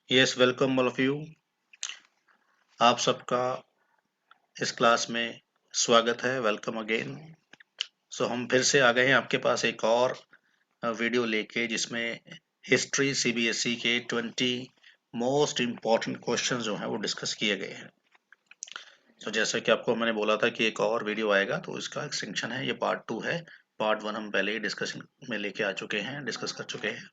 Yes welcome all of you. आप सबका इस क्लास में स्वागत है। Welcome again. सो हम फिर से आ गए हैं आपके पास एक और वीडियो लेके जिसमें हिस्ट्री सीबीएसई के 20 मोस्ट इम्पॉर्टेंट क्वेश्चन जो हैं वो डिस्कस किए गए हैं। सो जैसा कि आपको मैंने बोला था कि एक और वीडियो आएगा, तो इसका एक्सटेंशन है, ये पार्ट 2 है। पार्ट 1 हम पहले ही डिस्कशन में लेके आ चुके हैं, डिस्कस कर चुके हैं।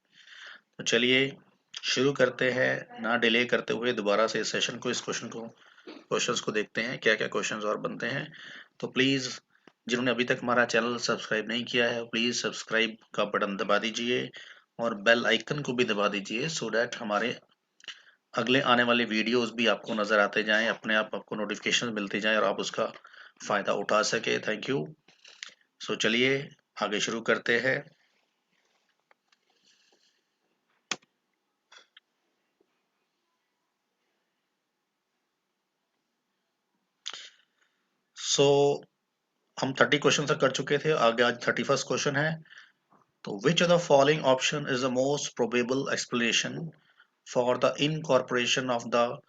तो चलिए शुरू करते हैं, ना डिले करते हुए दोबारा से इस सेशन को, इस क्वेश्चंस को देखते हैं क्या क्या क्वेश्चंस और बनते हैं। तो प्लीज़ जिन्होंने अभी तक हमारा चैनल सब्सक्राइब नहीं किया है, प्लीज़ सब्सक्राइब का बटन दबा दीजिए और बेल आइकन को भी दबा दीजिए, सो डैट हमारे अगले आने वाले वीडियोस भी आपको नज़र आते जाएं, अपने आप आपको नोटिफिकेशन मिलते जाएं और आप उसका फ़ायदा उठा सके। Thank you. सो चलिए आगे शुरू करते हैं। सो हम 30 क्वेश्चन तक कर चुके थे, आगे आज 31st क्वेश्चन है। तो which of the following option is the most probable explanation for the incorporation of the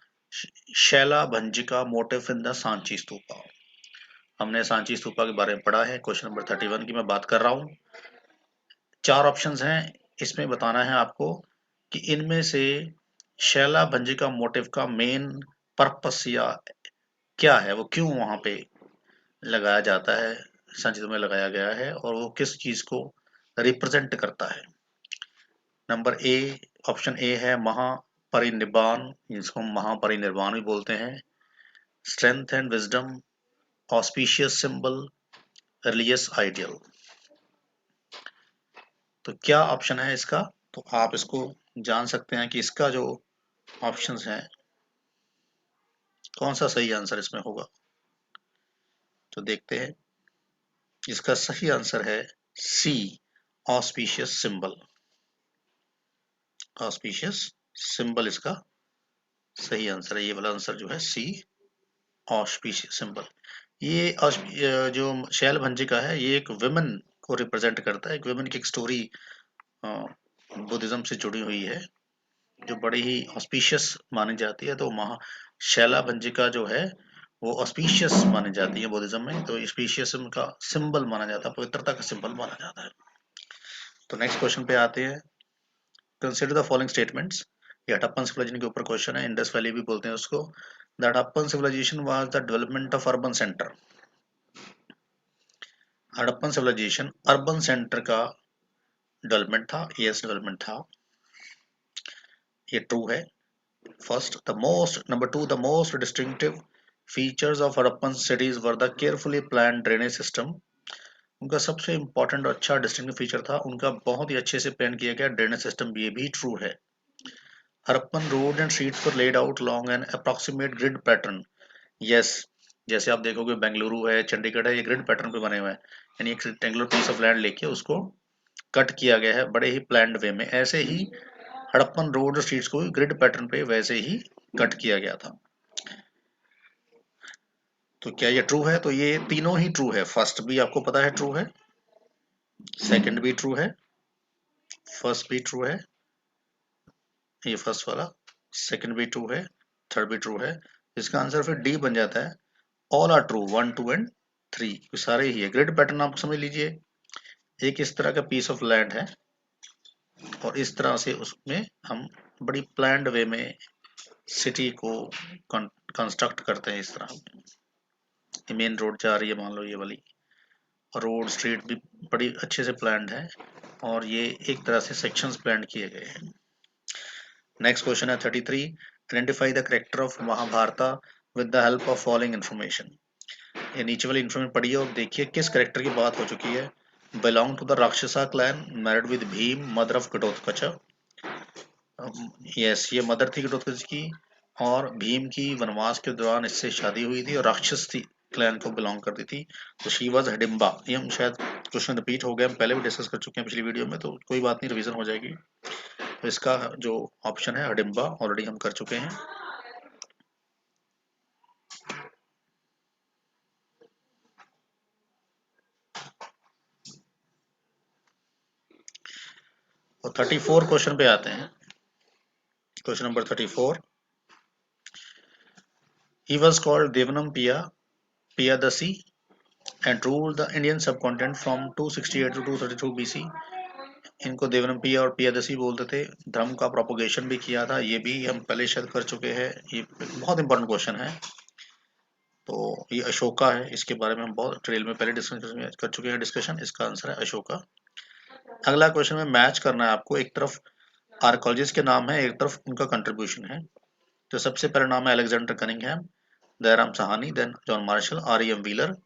Shalabhanjika motif in the Sanchi stupa. हमने सांची स्तूपा के बारे में पढ़ा है, क्वेश्चन नंबर 31 की मैं बात कर रहा हूँ। 4 ऑप्शंस हैं, इसमें बताना है आपको कि इनमें से शैलाभंजिका मोटिफ का मेन पर्पस या क्या है, वो क्यों वहां पे लगाया जाता है, सांची स्तूपा में लगाया गया है, और वो किस चीज को रिप्रेजेंट करता है। नंबर ए, ऑप्शन ए है महापरिनिर्वाण, जिसको हम महापरिनिर्वाण भी बोलते हैं। Strength and wisdom, auspicious symbol, religious ideal. तो क्या ऑप्शन है इसका? तो आप इसको जान सकते हैं कि इसका जो ऑप्शंस हैं, कौन सा सही आंसर इसमें होगा। तो देखते हैं, इसका सही आंसर है सी, ऑस्पिशियस सिंबल। ऑस्पिशियस सिंबल इसका सही आंसर है। ये वाला आंसर जो है सी, ऑस्पिशियस सिंबल। जो शैल भंजिका है, ये एक विमेन को रिप्रेजेंट करता है। एक विमेन की एक स्टोरी बुद्धिज्म से जुड़ी हुई है, जो बड़ी ही ऑस्पिशियस मानी जाती है। तो महा शैला भंजिका जो है वो ऑस्पिशियस मानी जाती है बुद्धिज्म में, तो ऑस्पिशियस का सिंबल माना जाता है, पवित्रता का सिंबल माना जाता है। तो नेक्स्ट क्वेश्चन पे आते हैं। Consider the following statements. ये हड़प्पन सिविलाइजेशन के ऊपर क्वेश्चन है, इंडस वैली भी बोलते हैं उसको। The Harappan civilisation was the development of urban centre. Harappan civilisation urban centre का डेवलपमेंट था, यस डेवलपमेंट था, ये ट्रू है। First the most, number two, the most distinctive features of Harappan cities were the carefully plan drainage system. उनका सबसे important और अच्छा distinctive feature था उनका बहुत ही अच्छे से प्लान किया गया ड्रेनेज सिस्टम, ये भी ट्रू है। Harappan road and streets were laid out long an approximate grid pattern, yes. जैसे आप देखोगे बेंगलुरु है, चंडीगढ़ है, ये ग्रिड पैटर्न पे बने हुए हैं, यानी एक रेक्टेंगुलर पीस ऑफ लैंड लेके उसको कट किया गया है बड़े ही प्लान्ड वे में। ऐसे ही हड़प्पन रोड स्ट्रीट्स को ग्रिड पैटर्न पे वैसे ही कट किया गया था। तो क्या ये ट्रू है? तो ये तीनों ही ट्रू है। फर्स्ट भी आपको पता है ट्रू है, सेकंड भी ट्रू है, फर्स्ट भी ट्रू है, ये फर्स्ट वाला, सेकंड भी ट्रू है, थर्ड भी ट्रू है। इसका आंसर फिर डी बन जाता है। ऑल आर ट्रू, 1 2 एंड 3 सारे ही है। ग्रिड पैटर्न आप समझ लीजिए, एक इस तरह का पीस ऑफ लैंड है और इस तरह से उसमें हम बड़ी प्लान्ड वे में सिटी को कंस्ट्रक्ट करते हैं। इस तरह मेन रोड जा रही है, मान लो ये वाली रोड स्ट्रीट भी बड़ी अच्छे से प्लान्ड है, और ये एक तरह से सेक्शंस प्लान किए गए हैं। नेक्स्ट क्वेश्चन है 33। Identify the character of Mahabharata with the help of following information. ये नीचे वाली इन्फॉर्मेशन पढ़िए और देखिए किस कैरेक्टर की बात हो चुकी है। Belong to the Rakshasa clan, married with Bhim, mother of Ghatotkacha. Yes, ये मदर थी घटोत्कच की, और भीम की वनवास के दौरान इससे शादी हुई थी और राक्षस थी क्लैन को बिलोंग करती थी। तो शी वॉज हिडिम्बा। ये हम शायद क्वेश्चन रिपीट हो गया, हम पहले भी डिस्कस कर चुके हैं पिछली वीडियो में, तो कोई बात नहीं, रिवीजन हो जाएगी। तो इसका जो ऑप्शन है हिडिम्बा, ऑलरेडी हम कर चुके हैं। और 34 क्वेश्चन पे आते हैं। Question number 34. He was called Devanam Piyadasi and ruled the Indian subcontinent from 268 to 232 BC. इनको देवनम पिया और पियादसी बोलते थे। धर्म का प्रोपोगेशन भी किया था, ये भी हम पहले शायद कर चुके हैं। ये बहुत इंपॉर्टेंट क्वेश्चन है। तो ये अशोका है, इसके बारे में हम बहुत डिटेल में पहले डिस्कशन कर चुके हैं डिस्कशन। इसका आंसर है अशोका। अगला क्वेश्चन में मैच करना है आपको, एक तरफ आर्कोलॉजिस्ट के नाम है, एक तरफ उनका कंट्रीब्यूशन है। तो सबसे पहला नाम है Alexander Cunningham, Dayaram Sahni, then John Marshall, R M. Wheeler,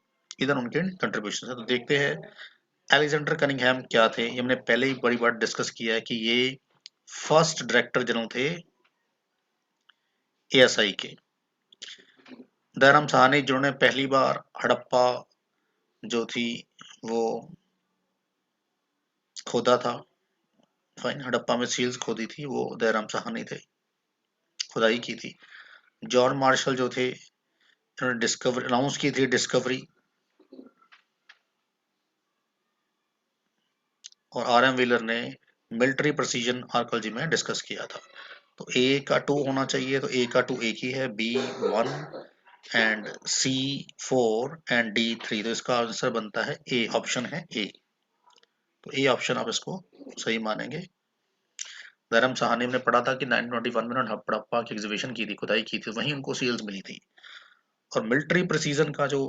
इधर उनके कंट्रीब्यूशन है। तो देखते हैं अलेक्जेंडर कनिंघम क्या थे। ये हमने पहले ही बड़ी बार डिस्कस किया है कि ये फर्स्ट डायरेक्टर जनरल थे एएसआई के। दयाराम साहनी जिन्होंने पहली बार हड़प्पा जो थी वो खोदा था, फाइन, हड़प्पा में सील्स खोदी थी, वो दयाराम साहनी थे, खुदाई की थी। जॉन मार्शल जो थे, इन्होंने डिस्कवरी अनाउंस की थी, डिस्कवरी। और आर.एम. व्हीलर ने मिलिट्री प्रिसीजन आर्कोलॉजी में डिस्कस किया था। तो ए का 2 होना चाहिए, तो ए का 2 एक ही है, B 1 and C 4 and D 3। तो इसका आंसर बनता है ए, ऑप्शन है ए। तो ए ऑप्शन आप इसको सही मानेंगे। दयाराम साहनी ने पढ़ा था कि 1921 में उन्होंने हड़प्पा की एग्जीबिशन की थी, खुदाई की थी, वहीं उनको सील्स मिली थी। और मिलिट्री प्रिसीजन का जो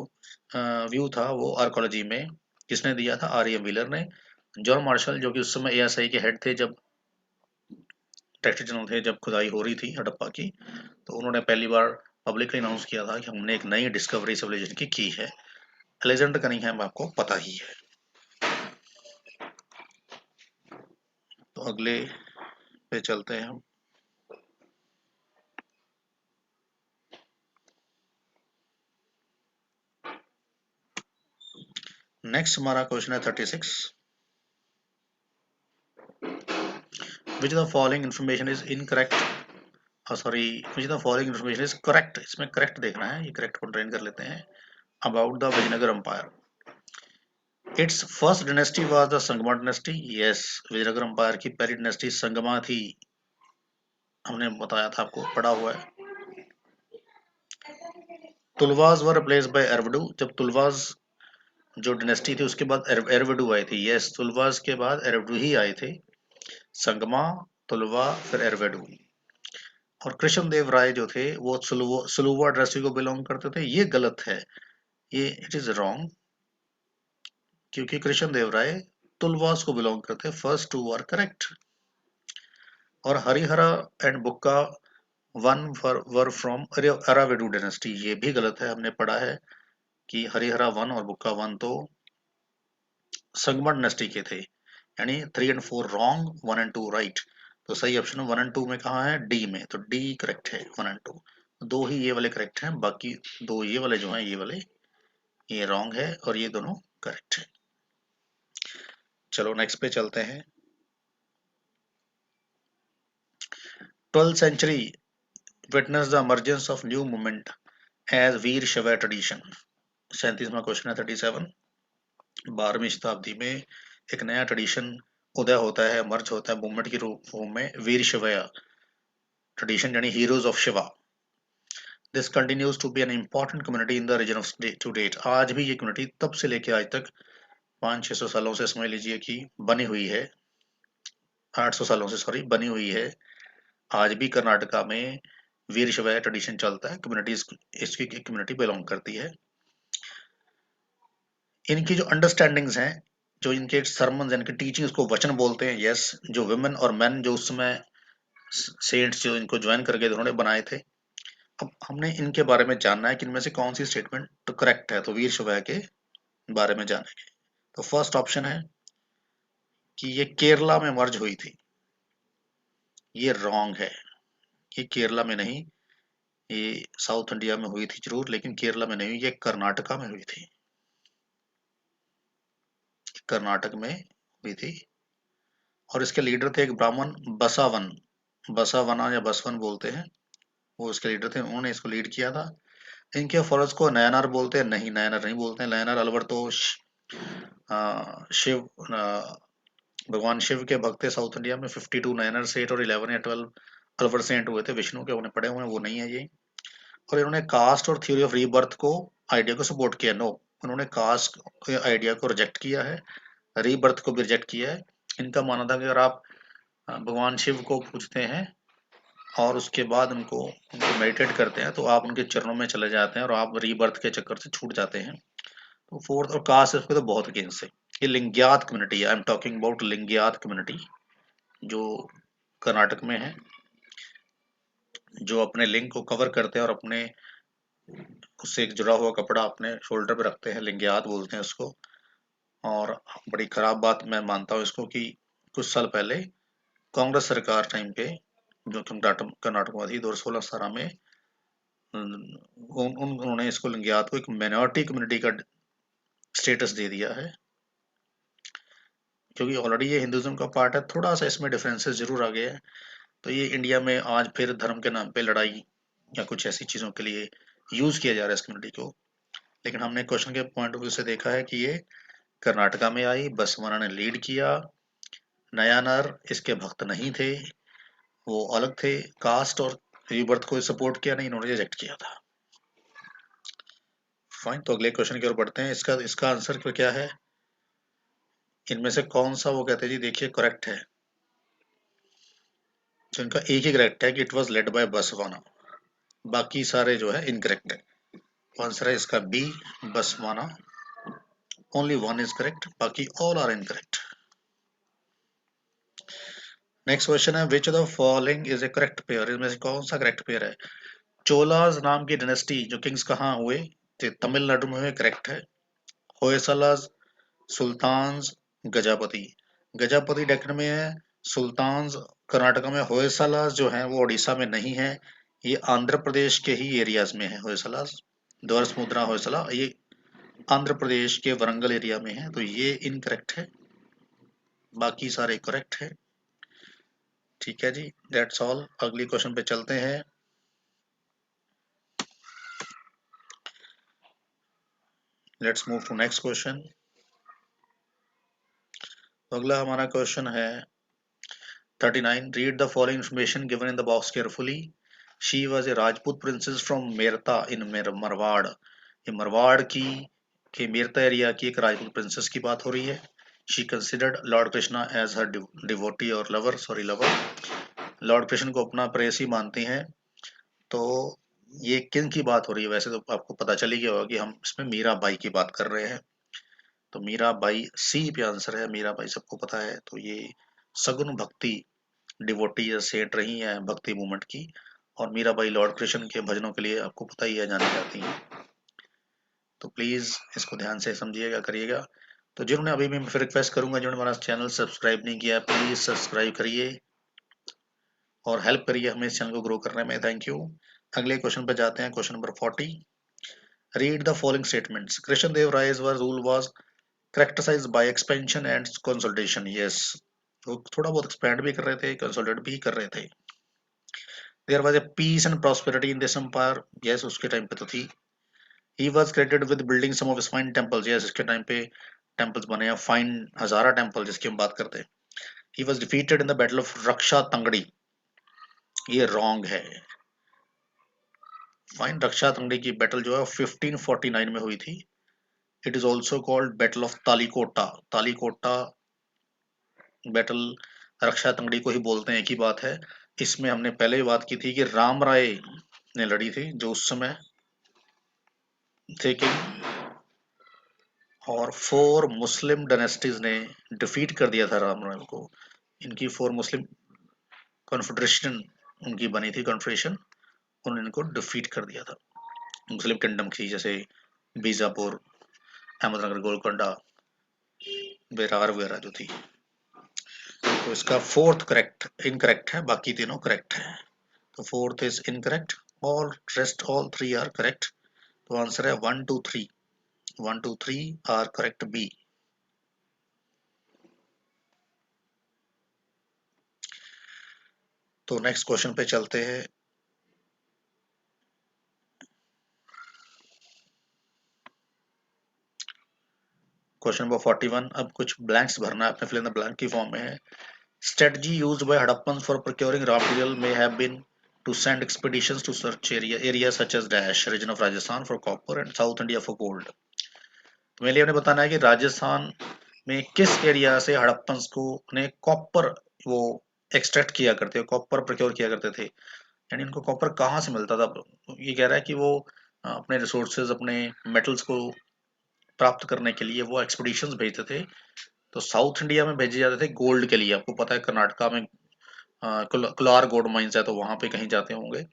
व्यू था वो आर्कोलॉजी में किसने दिया था? आर.एम. व्हीलर ने। जॉन मार्शल जो कि उस समय एएसआई के हेड थे, जब डायरेक्टर जनरल थे, जब खुदाई हो रही थी हड़प्पा की, तो उन्होंने पहली बार पब्लिकली अनाउंस किया था कि हमने एक नई डिस्कवरी सिविलाइजेशन की है। अलेक्जेंडर कनिंघम आपको पता ही है। तो अगले पे चलते हैं हम। नेक्स्ट हमारा क्वेश्चन है 36। Which the following information is incorrect, sorry, which the following information is correct. इसमें करेक्ट देखना है, ये करेक्ट को ट्रेन कर लेते हैं। About the Vijayanagar empire, its first dynasty was the Sangama dynasty. Yes, Vijayanagar empire की पहली डायनेस्टी संगमा थी, हमने बताया था, आपको पढ़ा हुआ है। तुलवास वर रिप्लेस्ड बाय एरवडू, जब तुलवास जो डायनेस्टी थी उसके बाद एरवडू आए थे। यस, तुलवास के बाद एरवडू ही आए थे। संगमा, तुलवा, फिर एरवडू। और कृष्णदेव राय जो थे वो सुलुवा डायनेस्टी को बिलोंग करते थे। ये गलत है, ये इट इज रॉन्ग, क्योंकि कृष्णदेव राय तुलवास को बिलोंग करते हैं। First two are correct. और Harihara and Bukka one were from Aravidu dynasty, ये भी गलत है। हमने पढ़ा है कि हरिहरा 1 और बुक्का 1 तो संगमा डायनेस्टी के थे, यानी 3 एंड 4 रॉन्ग, 1 एंड 2 राइट। तो सही ऑप्शन 1 एंड 2 में कहाँ है? डी में। तो डी करेक्ट है, 1 एंड 2। दो ही ये वाले करेक्ट हैं, बाकी दो ये वाले जो हैं, ये वाले ये रॉन्ग है, और ये दोनों करेक्ट है। चलो नेक्स्ट पे चलते हैं। 12th century witnessed the emergence of new movement as Veer Shaiva tradition. 37वां question है 37। 12वीं शताब्दी में एक नया ट्रेडिशन उदय होता है, मर्ज होता है मूवमेंट के रूप में, वीर शैव ट्रेडिशन, यानी heroes of Shiva. This continues to be an important community in the region of to date. आज भी ये कम्युनिटी तब से लेके आज तक 500-600 सालों से समझ लीजिए कि बनी हुई है, 800 सालों से सॉरी बनी हुई है। आज भी कर्नाटका में वीर शैव ट्रेडिशन चलता है, कम्युनिटीज इसकी कम्युनिटी बिलोंग करती है। इनकी जो अंडरस्टैंडिंग्स हैं, जो इनके सरमन, इनके टीचिंग्स को वचन बोलते हैं। यस, जो वुमेन और मेन जो उस समय सेंट्स जो इनको ज्वाइन करके उन्होंने बनाए थे। अब हमने इनके बारे में जानना है कि इनमें से कौन सी स्टेटमेंट तो करेक्ट है। तो वीर शैव के बारे में जानेंगे। तो फर्स्ट ऑप्शन है कि ये केरला में मर्ज हुई थी, ये रॉन्ग है। ये केरला में नहीं, ये साउथ इंडिया में हुई थी जरूर, लेकिन केरला में नहीं हुई, ये कर्नाटका में हुई थी, कर्नाटक में हुई थी। और इसके लीडर थे एक ब्राह्मण बसावन, बसावना या बसवन बोलते हैं, वो इसके लीडर थे, उन्होंने इसको लीड किया था। इनके फॉलोअर्स को नयनार बोलते हैं। नहीं, नयनार नहीं बोलते हैं। नयनार अल्बरतोश शिव भगवान शिव के भक्त थे साउथ इंडिया में। 52 नयनार सेठ और 11 या 12 अल्वर सेंट हुए थे विष्णु के, उन्हें पढ़े हुए हैं, वो नहीं है ये। और इन्होंने कास्ट और थ्योरी ऑफ रीबर्थ को आइडिया को सपोर्ट किया, नो, उन्होंने कास्ट के आइडिया को रिजेक्ट किया है, रीबर्थ को भी रिजेक्ट किया है। इनका मानना था कि अगर आप भगवान शिव को पूजते हैं और उसके बाद उनको मेडिटेट करते हैं तो आप उनके चरणों में चले जाते हैं और आप रीबर्थ के चक्कर से छूट जाते हैं। तो फोर्थ और कास्ट इसके तो बहुत अगेंस्ट है। ये Lingayat community, I am talking about Lingayat community, जो कर्नाटक में है, जो अपने लिंग को कवर करते हैं और अपने उससे एक जुड़ा हुआ कपड़ा अपने शोल्डर पे रखते हैं, लिंग्यात बोलते हैं उसको। और बड़ी खराब बात मैं मानता हूँ इसको कि कुछ साल पहले कांग्रेस सरकार टाइम पे, जो कर्नाटक में थी 2016-17 में, उन्होंने इसको लिंग्यात को एक माइनॉरिटी कम्युनिटी का स्टेटस दे दिया है, क्योंकि ऑलरेडी ये हिंदुज्म का पार्ट है। थोड़ा सा इसमें डिफरेंसेस जरूर आ गए हैं। तो ये इंडिया में आज फिर धर्म के नाम पे लड़ाई या कुछ ऐसी चीज़ों के लिए यूज़ किया जा रहा है इस कम्युनिटी को। लेकिन हमने क्वेश्चन के पॉइंट ऑफ व्यू से देखा है कि ये कर्नाटका में आई, बसवना ने लीड किया, नयानर इसके भक्त नहीं थे, वो अलग थे, कास्ट और रीबर्थ को सपोर्ट किया नहीं, इन्होंने रिजेक्ट किया था। फाइन, तो अगले क्वेश्चन की ओर बढ़ते हैं। इसका इसका आंसर क्या है? इनमें से कौन सा वो कहते हैं जी, देखिए करेक्ट है। तो इनका एक ही करेक्ट है कि it was led by Basavanna, बाकी सारे जो है इनकरेक्ट है। आंसर है इसका B, Basavanna. Only one is correct, बाकी all are incorrect. Next question है, which of the following is a correct pair? इसमें से कौन सा करेक्ट पेयर है? चोलाज नाम की डायनेस्टी जो किंग्स कहाँ हुए थे? तमिलनाडु में हुए, करेक्ट है। होयसलाज, सुल्तान्स, गजापति। गजापति डेक्कन में है, सुल्तान्स कर्नाटका में। होयसलाज जो है वो उड़ीसा में नहीं है, ये आंध्र प्रदेश के ही एरियाज में है। होयसलाज, द्वारस मुद्रा होयसला, ये आंध्र प्रदेश के वरंगल एरिया में है, तो ये इनकरेक्ट है, बाकी सारे करेक्ट है। ठीक है जी, दैट्स ऑल। अगली क्वेश्चन पे चलते हैं। Let's move to next question. अगला हमारा क्वेश्चन है 39. Read the following information given in the box carefully. She was a Rajput princess from Merta in Marwad. ये मरवाड़ की के मेरता एरिया की एक राजपूत प्रिंसेस की बात हो रही है। She considered Lord Krishna as her devotee और lover, sorry lover. Lord Krishna को अपना प्रेयसी मानती हैं। तो ये किन की बात हो रही है? वैसे तो आपको पता चल ही गया होगा कि हम इसमें मीराबाई की बात कर रहे हैं। तो मीराबाई सी पे आंसर है, मीराबाई सबको पता है। तो ये सगुन भक्ति डिवोटी या सेंट रही है भक्ति मूवमेंट की, और मीराबाई लॉर्ड कृष्ण के भजनों के लिए आपको पता ही है जानी जाती हैं। तो प्लीज इसको ध्यान से समझिएगा, करिएगा। तो जिन्होंने अभी मैं फिर रिक्वेस्ट करूंगा, जिन्होंने हमारा चैनल सब्सक्राइब नहीं किया, प्लीज सब्सक्राइब करिए और हेल्प करिए हमें इस चैनल को ग्रो करने में। Thank you. अगले क्वेश्चन पर जाते हैं, question number 40। Read the following statements. Krishna Deva Raya's rule was characterized by expansion and consolidation. Yes, वो थोड़ा बहुत एक्सपैंड भी कर रहे थे, कंसोलिडेट भी कर रहे थे। There was a peace and prosperity in this empire. Yes, उसके टाइम पे तो थी। He was credited with building some of his fine temples. Yes, इसके टाइम पे टेम्पल्स बने हैं, फाइन हजारा टेम्पल जिसकी हम बात करते हैं। He was defeated in the battle of रक्षा तंगड़ी, ये रॉन्ग है। फाइन, रक्षा तंगड़ी की बैटल जो है 1549 में हुई थी। It is also called battle of Talikota. Talikota battle Raksha Tangadi को ही बोलते हैं, एक ही बात है। इसमें हमने पहले ही बात की थी कि राम राय ने लड़ी थी, जो उस समय थे किंग, और 4 मुस्लिम डायनेस्टीज ने डिफीट कर दिया था राम राय को। इनकी 4 मुस्लिम कॉन्फेडरेशन उनकी बनी थी, कॉन्फेडरेशन, उन्होंने इनको डिफीट कर दिया था। मुस्लिम किंगडम की, जैसे बीजापुर, अहमदनगर, गोलकोंडा, बेरार वगैरह जो थी। तो इसका फोर्थ करेक्ट इनकरेक्ट है, बाकी तीनों करेक्ट है। तो fourth is incorrect, all rest all 3 are correct. तो आंसर है 1 2 3, 1 2 3 आर करेक्ट, बी। तो नेक्स्ट क्वेश्चन पे चलते हैं। Question number 41। अब कुछ ब्लैंक्स भरना है, अपने फिल इन द ब्लैंक की फॉर्म में है। Strategy used by Hadappans for procuring raw material may have been to send expeditions to search areas such as Dash, region of Rajasthan for copper and South India for gold. तो मेरे लिए हमें बताना है कि राजस्थान में किस एरिया से हड़प्पन्स को ने कॉपर वो एक्सट्रैक्ट किया करते, कॉपर प्रोक्योर किया करते थे, यानी इनको कॉपर कहाँ से मिलता था। ये कह रहा है कि वो अपने रिसोर्सेज, अपने मेटल्स को प्राप्त करने के लिए वो एक्सपीडिशंस भेजते थे। तो साउथ इंडिया में भेजे जाते थे गोल्ड के लिए। आपको पता है कर्नाटका में कोलार गोल्ड माइंस है, तो वहां पे कहीं जाते होंगे।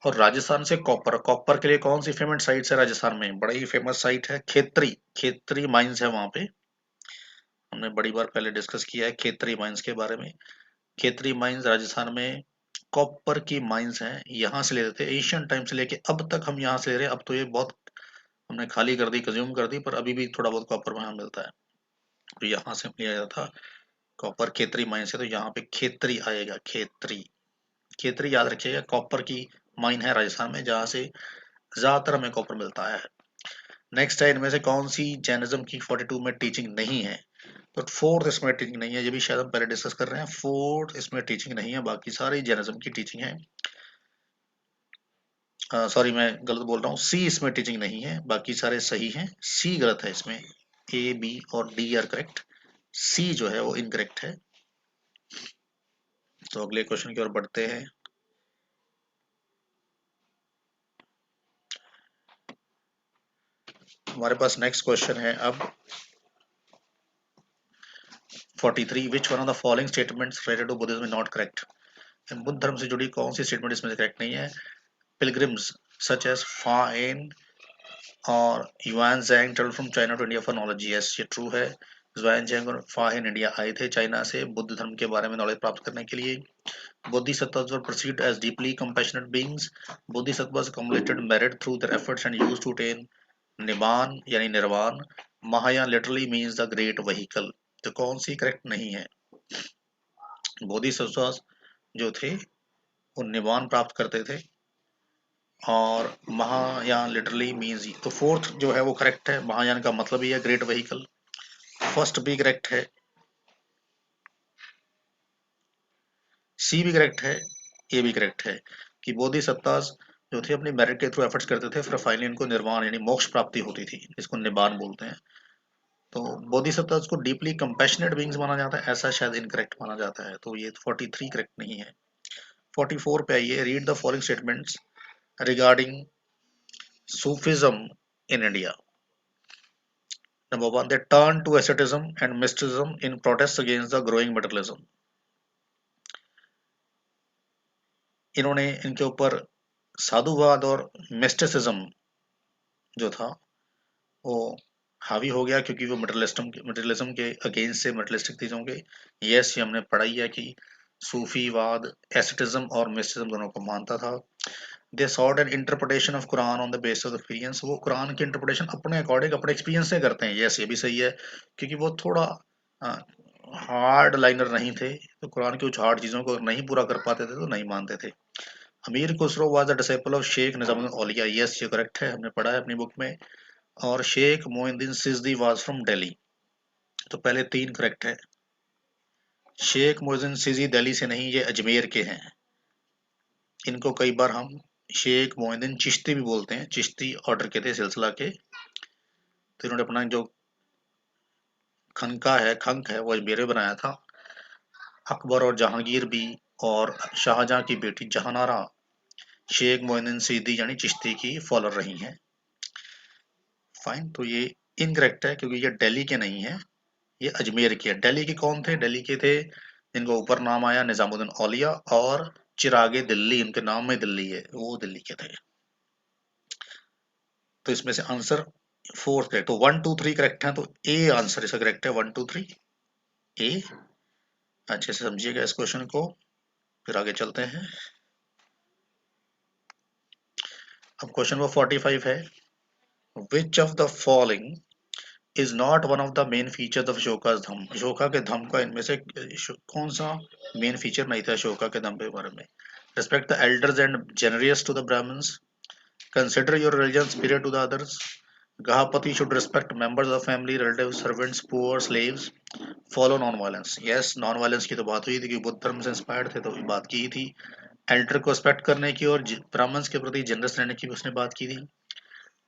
और राजस्थान से कॉपर, कॉपर के लिए कौन सी फेमस साइट है राजस्थान में? बड़ा ही फेमस साइट है खेतरी, खेतरी माइंस है वहां पे। हमने बड़ी बार पहले डिस्कस किया है खेतरी माइंस के बारे में। खेतरी माइंस राजस्थान में कॉपर की माइंस हैं, यहाँ से लेते थे एशियन टाइम से लेके अब तक हम यहाँ से ले रहे हैं। अब तो ये बहुत हमने खाली कर दी, कंज्यूम कर दी, पर अभी भी थोड़ा बहुत कॉपर वहाँ मिलता है। तो यहाँ से लिया जाता था कॉपर खेतरी माइन से। तो यहाँ पे खेतरी आएगा, खेतरी। खेतरी याद रखिएगा, कॉपर की माइन है राजस्थान में जहाँ से ज्यादातर हमें कॉपर मिलता है। नेक्स्ट है, इनमें से कौन सी जैनिज्म की 42 में टीचिंग नहीं है? तो फोर्थ इसमें टीचिंग नहीं है, ये भी शायद हम पहले डिस्कस कर रहे हैं। फोर्थ इसमें टीचिंग नहीं है, बाकी सारी जैनिज्म की टीचिंग है। सॉरी, मैं गलत बोल रहा हूँ, सी इसमें टीचिंग नहीं है, बाकी सारे सही हैं। सी गलत है इसमें, ए बी और डी आर करेक्ट, सी जो है वो इनकरेक्ट है। तो अगले क्वेश्चन की ओर बढ़ते हैं। हमारे पास नेक्स्ट क्वेश्चन है अब 43, which one of the following statements related to Buddhism is not correct? Buddha धर्म से जुड़ी कौन सी स्टेटमेंट इसमें से करेक्ट नहीं है? पिलग्रिम्स सच एज फाइन और Xuanzang travel from China to India for knowledge, yes ये ट्रू है। जुआन ज़ैंग और फाइन इंडिया आए थे चाइना से बुद्ध धर्म के बारे में नॉलेज प्राप्त करने के लिए। Bodhisattvas were perceived as deeply compassionate beings. Bodhisattvas accumulated merit through their efforts and used to attain निबान यानी निर्वाण। Mahayana literally means the great vehicle. तो कौन सी करेक्ट नहीं है? बोधिसत्व जो थे वो निबान प्राप्त करते थे, और महायान लिटरली मीन्स, तो फोर्थ जो है वो करेक्ट है। महायान का मतलब ही है ग्रेट व्हीकल। फर्स्ट भी करेक्ट है, सी भी करेक्ट है, ए भी करेक्ट है कि बोधिसत्तास जो थे अपने मेरिट के थ्रू एफर्ट्स करते थे, फिर फाइनली उनको निर्वाण यानी मोक्ष प्राप्ति होती थी, इसको निबान बोलते हैं। तो बोधिसत्तास को डीपली कंपैशनेट बीइंग्स माना जाता है, ऐसा शायद इनकरेक्ट माना जाता है। तो ये 43 करेक्ट नहीं है। 44 पे आइए, read the following statements regarding Sufism in India. Number 1, they turned to asceticism and mysticism in protest against the growing materialism. इन्होंने इनके ऊपर साधुवाद और मिस्टिसिज्म जो था वो हावी हो गया, क्योंकि वो मटेरियलिज्म के अगेंस्ट से, मटेरियलिस्टिक चीजों के। यस, ये हमने पढ़ाई है कि सूफीवाद एस्केटिज्म और मिस्टिज्म दोनों को मानता था। They sought an interpretation of Quran on the basis of experience, वो कुरान की इंटरप्रिटेशन अपने अकॉर्डिंग अपने एक्सपीरियंस से करते हैं। यस, ये भी सही है, क्योंकि वो थोड़ा हार्ड लाइनर नहीं थे, तो कुरान की कुछ हार्ड चीजों को नहीं पूरा कर पाते थे तो नहीं मानते थे। Amir Khusrau was the disciple of Sheikh Nizamuddin Auliya, yes ये करेक्ट है, हमने पढ़ा है अपनी बुक में। और शेख मोइनुद्दीन सिजदी वाज फ्रॉम दिल्ली। तो पहले तीन करेक्ट है। शेख मोइनुद्दीन सिजदी दिल्ली से नहीं, ये अजमेर के हैं। इनको कई बार हम शेख मोइनुद्दीन चिश्ती भी बोलते हैं, चिश्ती ऑर्डर के थे, सिलसिला के। तो इन्होंने अपना जो खनका है, खंक है, वो अजमेर में बनाया था। अकबर और जहांगीर भी और शाहजहां की बेटी जहानारा शेख मोइनुद्दीन सिद्दी यानी चिश्ती की फॉलोअर रही हैं। फाइन, तो ये इनकरेक्ट है क्योंकि ये दिल्ली के नहीं है, ये अजमेर के। दिल्ली के कौन थे? दिल्ली के थे जिनको ऊपर नाम आया निजामुद्दीन औलिया और चिरागे दिल्ली, उनके नाम में दिल्ली है, वो दिल्ली के थे। तो इसमें से आंसर फोर्थ करेक्ट, तो 1 2 3 करेक्ट है, तो ए आंसर इसका करेक्ट है, 1 2 3 ए। अच्छे से समझिएगा इस क्वेश्चन को, फिर आगे चलते हैं। अब क्वेश्चन नंबर 45 है, which of the following is not one of the main features of Ashoka धम? अशोका के धम का इनमें से कौन सा मेन फीचर नहीं था अशोका के धम के बारे में? Respect the elders and generous to the Brahmins, consider your religion superior to the others, Gahapati should respect members of family, relatives, servants, poor, slaves, follow non violence, yes non violence की तो बात हुई थी कि बुद्ध धर्म से इंस्पायर्ड थे, तो बात की ही थी। एल्डर को रिस्पेक्ट करने की और ब्राह्मण्स के प्रति जनरस रहने की भी उसने बात की थी।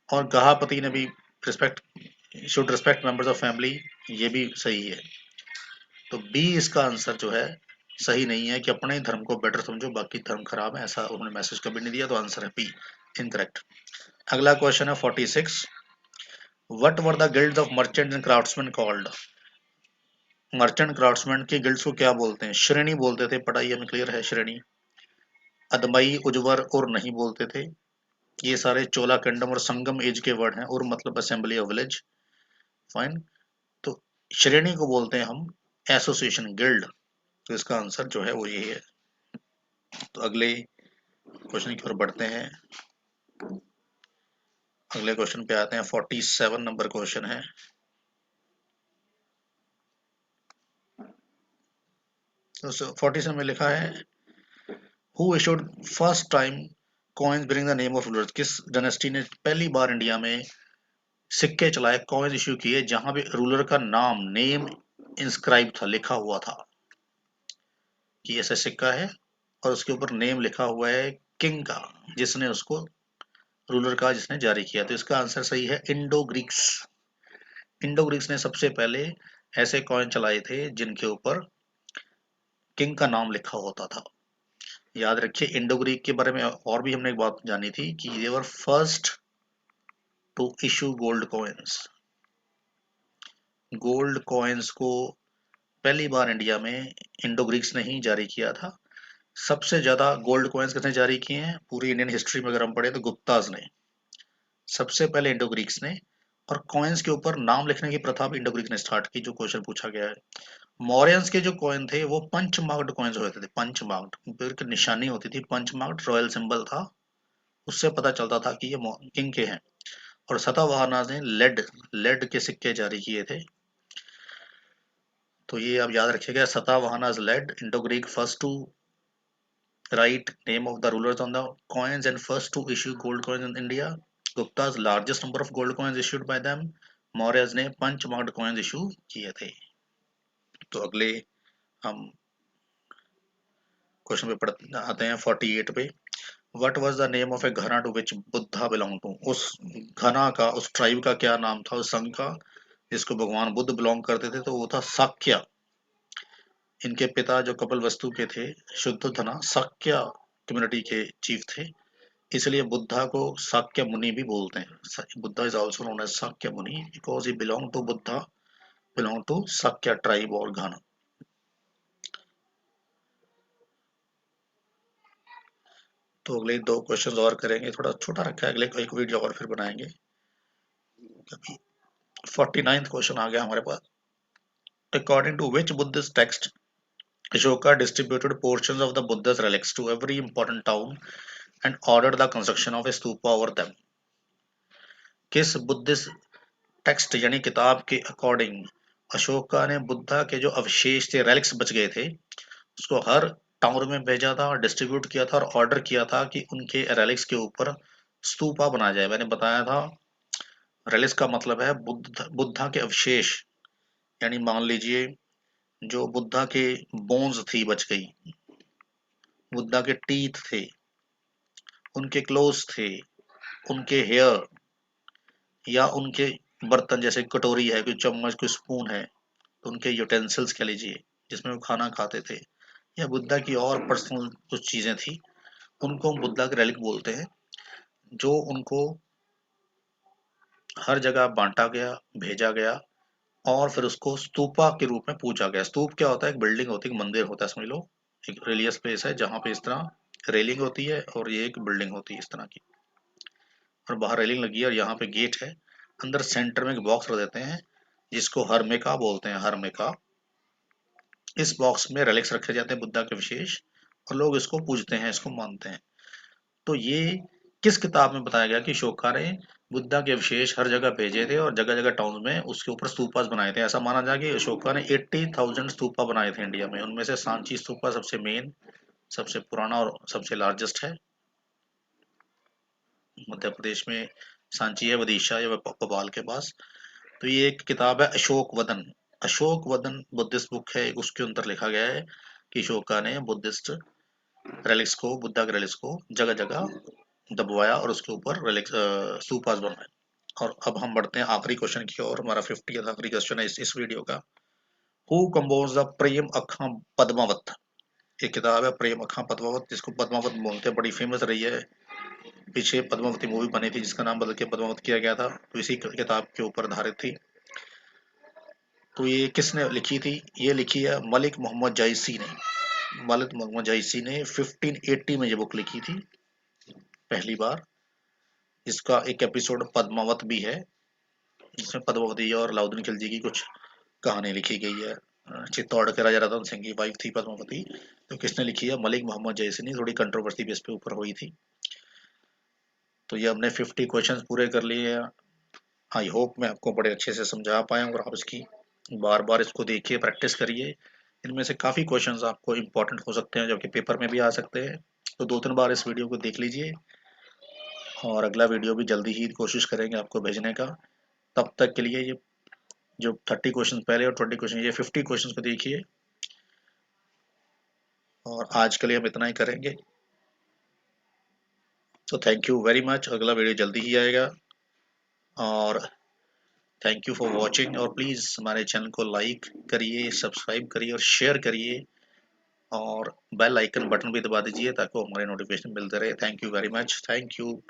और गहापति ने भी respect, should respect members of family, ये भी सही है। तो बी इसका आंसर जो है सही नहीं है कि अपने धर्म को बेटर समझो बाकी धर्म खराब है, ऐसा उन्होंने मैसेज कभी नहीं दिया, तो आंसर है बी, इनकरेक्ट। अगला क्वेश्चन है 46, what were the guilds of merchants and craftsman called. Merchant craftsman की गिल्ड्स को क्या बोलते हैं? श्रेणी बोलते थे, पढ़ाई हमें क्लियर है, श्रेणी। अदमई, उजवर और नहीं बोलते थे, ये सारे चोला किंगडम और संगम एज के वर्ड हैं, और मतलब असेंबली ऑफ विलेज, फाइन। तो श्रेणी को बोलते हैं हम एसोसिएशन, गिल्ड, तो इसका आंसर जो है वो यही है। तो अगले क्वेश्चन की ओर बढ़ते हैं। अगले क्वेश्चन पे आते हैं, 47 नंबर क्वेश्चन है। तो 47 में लिखा है, who issued first time coins bearing the name of ruler. किस डायनेस्टी ने पहली बार इंडिया में सिक्के चलाए, कॉइन्स इशू किए, जहां पे रूलर का नाम, नेम इंस्क्राइब था, लिखा हुआ था कि ऐसा सिक्का है और उसके ऊपर नेम लिखा हुआ है किंग का, जिसने उसको, रूलर का जिसने जारी किया। तो इसका आंसर सही है इंडो ग्रीक्स। इंडो ग्रीक्स ने सबसे पहले ऐसे कॉइन चलाए थे जिनके ऊपर किंग का नाम लिखा होता था। याद रखिए, इंडो ग्रीक के बारे में और भी हमने एक बात जानी थी कि they were first to issue gold coins. Gold coins को पहली बार इंडिया में इंडो ग्रीक्स ने ही जारी किया था। सबसे ज्यादा गोल्ड कॉइन्स किसने जारी किए हैं पूरी इंडियन हिस्ट्री में अगर हम पढ़े तो गुप्ताज ने, सबसे पहले इंडो ग्रीक्स ने। और कॉइन्स के ऊपर नाम लिखने की प्रथा भी इंडो ग्रीक ने स्टार्ट की, जो क्वेश्चन पूछा गया है। मौर्यंस के जो कॉइन थे वो पंच मार्क्ड कॉइन्स होते थे, पंच मार्क्ड की निशानी होती थी, पंच मार्क्ड रॉयल सिंबल था, उससे पता चलता था कि ये किंग के हैं। और सतावाहना ने लेड, लेड के सिक्के जारी किए थे। तो ये आप याद रखिएगा, Satavahana led, Indo Greek first to write name of the rulers on the coins and first to issue gold coins in India. Gupta's largest number of gold coins issued by them. मौर्यज ने पंच मार्क्ड coins issue किए थे। तो अगले हम question पे पढ़ते आते हैं 48 पे। What was the name of a घना to which Buddha belong to? उस घना का, उस ट्राइब का क्या नाम था, उस संघ का जिसको भगवान बुद्ध बिलोंग करते थे? तो वो था साक्य। इनके पिता जो कपिल वस्तु के थे, शुद्धोधना साक्य कम्युनिटी के चीफ थे, इसलिए बुद्धा को शाक्य मुनि भी बोलते हैं। Buddha is also known as Shakya Muni because he belong to, Buddha belong to Shakya tribe और घन। तो अगले दो क्वेश्चंस और करेंगे, थोड़ा छोटा रखा है, अगले एक वीडियो और फिर बनाएंगे। अभी 49th क्वेश्चन आ गया हमारे पास। According to which Buddhist text Ashoka distributed portions of the Buddha's relics to every important town and ordered the construction of a stupa over them? किस बुद्धिस्ट टेक्स्ट यानी किताब के अकॉर्डिंग अशोका ने बुद्धा के जो अवशेष थे, रेलिक्स बच गए थे, उसको हर टाउन में भेजा था और डिस्ट्रीब्यूट किया था और ऑर्डर किया था कि उनके रेलिक्स के ऊपर स्तूपा बनाया जाए। मैंने बताया था रेलिक्स का मतलब है बुद्धा के अवशेष, यानी मान लीजिए जो बुद्धा के बोन्स थी बच गई, बुद्धा के टीथ थे, उनके क्लोथ्स थे, उनके हेयर, या उनके बर्तन जैसे कटोरी है, कोई चम्मच, कोई स्पून है, तो उनके यूटेंसिल्स कह लीजिए जिसमें वो खाना खाते थे, या बुद्धा की और पर्सनल कुछ चीजें थी, उनको हम बुद्धा के रेलिक बोलते हैं, जो उनको हर जगह बांटा गया, भेजा गया, और फिर उसको स्तूपा के रूप में पूजा गया। स्तूप क्या होता है? एक बिल्डिंग होती है, एक मंदिर होता है, समझ लो एक रिलीजियस प्लेस है जहाँ पे इस तरह रेलिंग होती है और ये एक बिल्डिंग होती है इस तरह की, और बाहर रेलिंग लगी है और यहाँ पे गेट है, अंदर सेंटर में एक बॉक्स रख देते हैं जिसको हर्मिका बोलते हैं, हर्मिका। इस बॉक्स में रेलिक्स रखे जाते हैं बुद्धा के विशेष, और लोग इसको पूजते हैं, इसको मानते हैं। तो ये किस किताब में बताया गया कि शोका ने बुद्धा के अवशेष हर जगह भेजे थे और जगह जगह टाउन में उसके ऊपर स्तूपास बनाए थे? ऐसा माना जाए कि अशोका ने 80,000 स्तूपा बनाए थे इंडिया में, उनमें से सांची स्तूपा सबसे मेन, सबसे पुराना और सबसे लार्जेस्ट है। मध्य प्रदेश में सांची है, विदिशा या भोपाल के पास। तो ये एक किताब है अशोक वदन, अशोक वदन बुद्धिस्ट बुक है, उसके अंदर लिखा गया है कि अशोका ने बुद्धिस्ट रेलिक्स को, बुद्धा के रेलिक्स को जगह जगह दबवाया और उसके ऊपर रेलिक्स स्तूपास बनवाए। और अब हम बढ़ते हैं आखिरी क्वेश्चन की ओर। हमारा 50th आखिरी क्वेश्चन है इस वीडियो का। हु कंपोज द प्रेम अखा पद्मावत? ये किताब है प्रेम अखा पद्मावत, जिसको पद्मावत बोलते हैं, बड़ी फेमस रही है। पीछे पद्मावती मूवी बनी थी जिसका नाम बदल के पद्मावत किया गया था, तो इसी किताब के ऊपर आधारित थी। तो ये किसने लिखी थी? ये लिखी है मलिक मोहम्मद जायसी ने। मलिक मोहम्मद जायसी ने 1580 में ये बुक लिखी थी पहली बार। इसका एक एपिसोड पद्मावत भी है, जिसमें पद्मावती और अलाउद्दीन खिलजी की कुछ कहानी लिखी गई है। चित्तौड़ के राजा रतन सिंह की वाइफ थी पद्मावती। तो किसने लिखी है? मलिक मोहम्मद जयसी ने। थोड़ी कंट्रोवर्सी भी इस पे ऊपर हुई थी। तो ये हमने 50 क्वेश्चंस पूरे कर लिए हैं। आई होप मैं आपको बड़े अच्छे से समझा पाया हूँ, और आप इसकी बार बार इसको देखिए, प्रैक्टिस करिए। इनमें से काफ़ी क्वेश्चंस आपको इम्पोर्टेंट हो सकते हैं, जो कि पेपर में भी आ सकते हैं। तो 2-3 बार इस वीडियो को देख लीजिए, और अगला वीडियो भी जल्दी ही कोशिश करेंगे आपको भेजने का। तब तक के लिए ये जो 30 क्वेश्चन पहले और 20 क्वेश्चन, ये 50 क्वेश्चन को देखिए। और आज के लिए हम इतना ही करेंगे। तो थैंक यू वेरी मच। अगला वीडियो जल्दी ही आएगा। और थैंक यू फॉर वॉचिंग। और प्लीज़ हमारे चैनल को लाइक करिए, सब्सक्राइब करिए और शेयर करिए, और बेल आइकन बटन भी दबा दीजिए ताकि हमारे नोटिफिकेशन मिलते रहे। Thank you very much. Thank you.